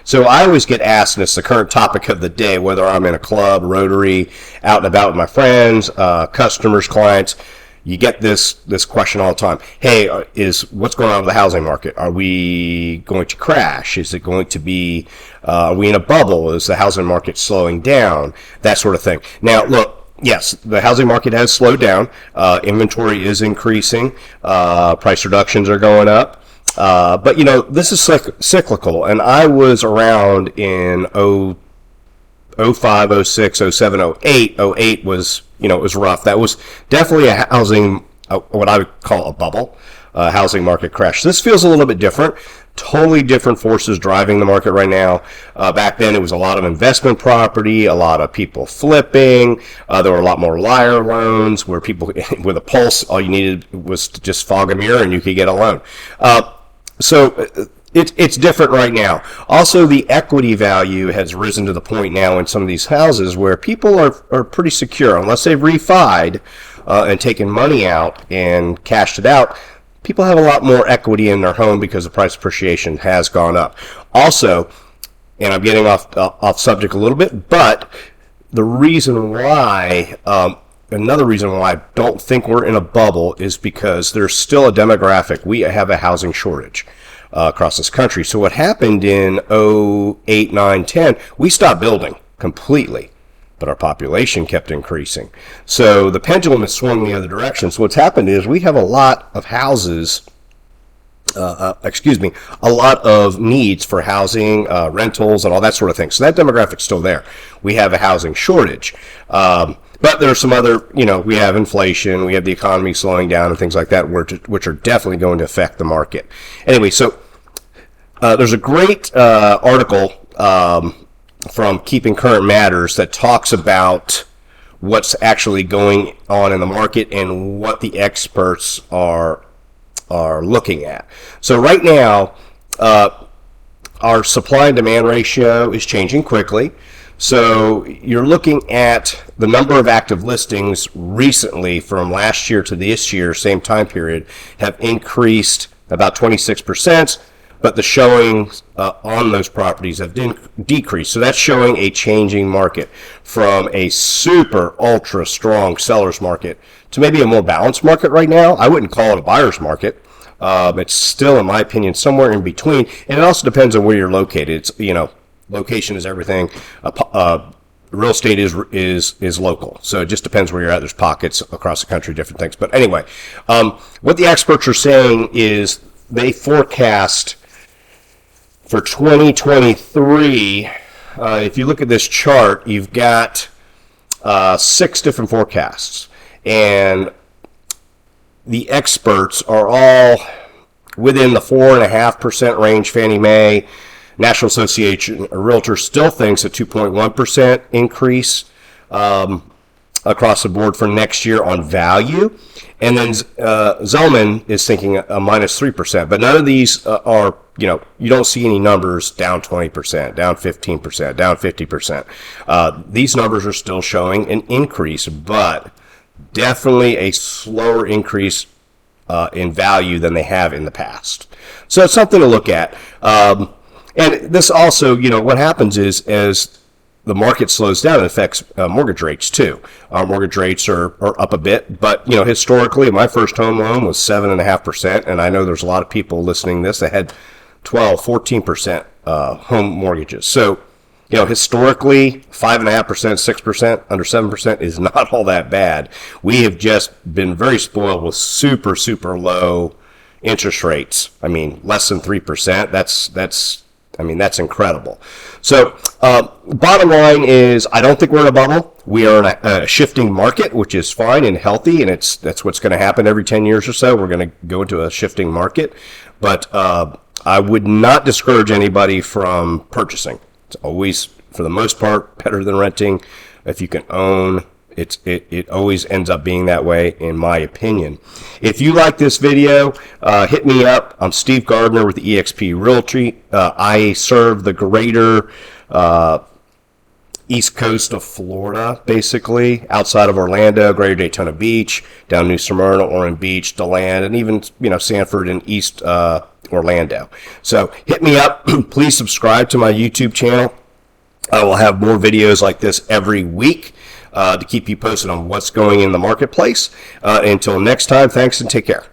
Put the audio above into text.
So I always get asked, and it's the current topic of the day, whether I'm in a club, Rotary, out and about with my friends, customers, clients. You get this question all the time. Hey, what's going on with the housing market? Are we going to crash? Is it going to be, are we in a bubble? Is the housing market slowing down? That sort of thing. Now, look, yes, the housing market has slowed down. Inventory is increasing. Price reductions are going up. But, this is cyclical. And I was around in 05, 06, 07, 08. 08 was, it was rough. That was definitely a housing, what I would call a bubble, housing market crash. This feels a little bit different. Totally different forces driving the market right now. Back then, it was a lot of investment property, a lot of people flipping. There were a lot more liar loans where people, with a pulse, all you needed was to just fog a mirror and you could get a loan. So it's different right now. Also, the equity value has risen to the point now in some of these houses where people are pretty secure. Unless they've refied and taken money out and cashed it out, people have a lot more equity in their home because the price appreciation has gone up. Also, and I'm getting off subject a little bit, but the reason why, another reason why I don't think we're in a bubble is because there's still a demographic. We have a housing shortage across this country. So what happened in 08, 9, 10, we stopped building completely, but our population kept increasing. So the pendulum has swung the other direction. So what's happened is we have a lot of houses, a lot of needs for housing, rentals, and all that sort of thing. So that demographic's still there. We have a housing shortage. But there are some other, we have inflation, we have the economy slowing down and things like that, which are definitely going to affect the market. Anyway, so there's a great article from Keeping Current Matters that talks about what's actually going on in the market and what the experts are looking at. So right now, our supply and demand ratio is changing quickly. So you're looking at the number of active listings recently from last year to this year, same time period, have increased about 26%, but the showings on those properties have decreased. So that's showing a changing market from a super ultra strong seller's market to maybe a more balanced market right now. I wouldn't call it a buyer's market. It's still, in my opinion, somewhere in between. And it also depends on where you're located. It's, location is everything. Real estate is local, so it just depends where you're at. There's pockets across the country, different things. But anyway, what the experts are saying is they forecast for 2023. If you look at this chart, you've got 6 different forecasts, and the experts are all within the 4.5% range. Fannie Mae, National Association of Realtors still thinks a 2.1% increase across the board for next year on value. And then Zelman is thinking a minus 3%. But none of these are, you don't see any numbers down 20%, down 15%, down 50%. These numbers are still showing an increase, but definitely a slower increase in value than they have in the past. So it's something to look at. And this also, what happens is as the market slows down, it affects mortgage rates too. Our mortgage rates are up a bit, but historically, my first home loan was 7.5%, and I know there's a lot of people listening to this that had 12, 14% home mortgages. So, historically, 5.5%, 6%, under 7% is not all that bad. We have just been very spoiled with super, super low interest rates. I mean, less than 3%. That's incredible. So, bottom line is, I don't think we're in a bubble. We are in a shifting market, which is fine and healthy, and that's what's going to happen every 10 years or so. We're going to go into a shifting market, but I would not discourage anybody from purchasing. It's always, for the most part, better than renting. If you can own, it always ends up being that way, in my opinion. If you like this video, hit me up. I'm Steve Gardner with eXp Realty. I serve the greater east coast of Florida, basically, outside of Orlando, Greater Daytona Beach, down New Smyrna, Orange Beach, DeLand, and even, Sanford and East Orlando. So hit me up. Please subscribe to my YouTube channel. I will have more videos like this every week to keep you posted on what's going in the marketplace. Until next time, thanks and take care.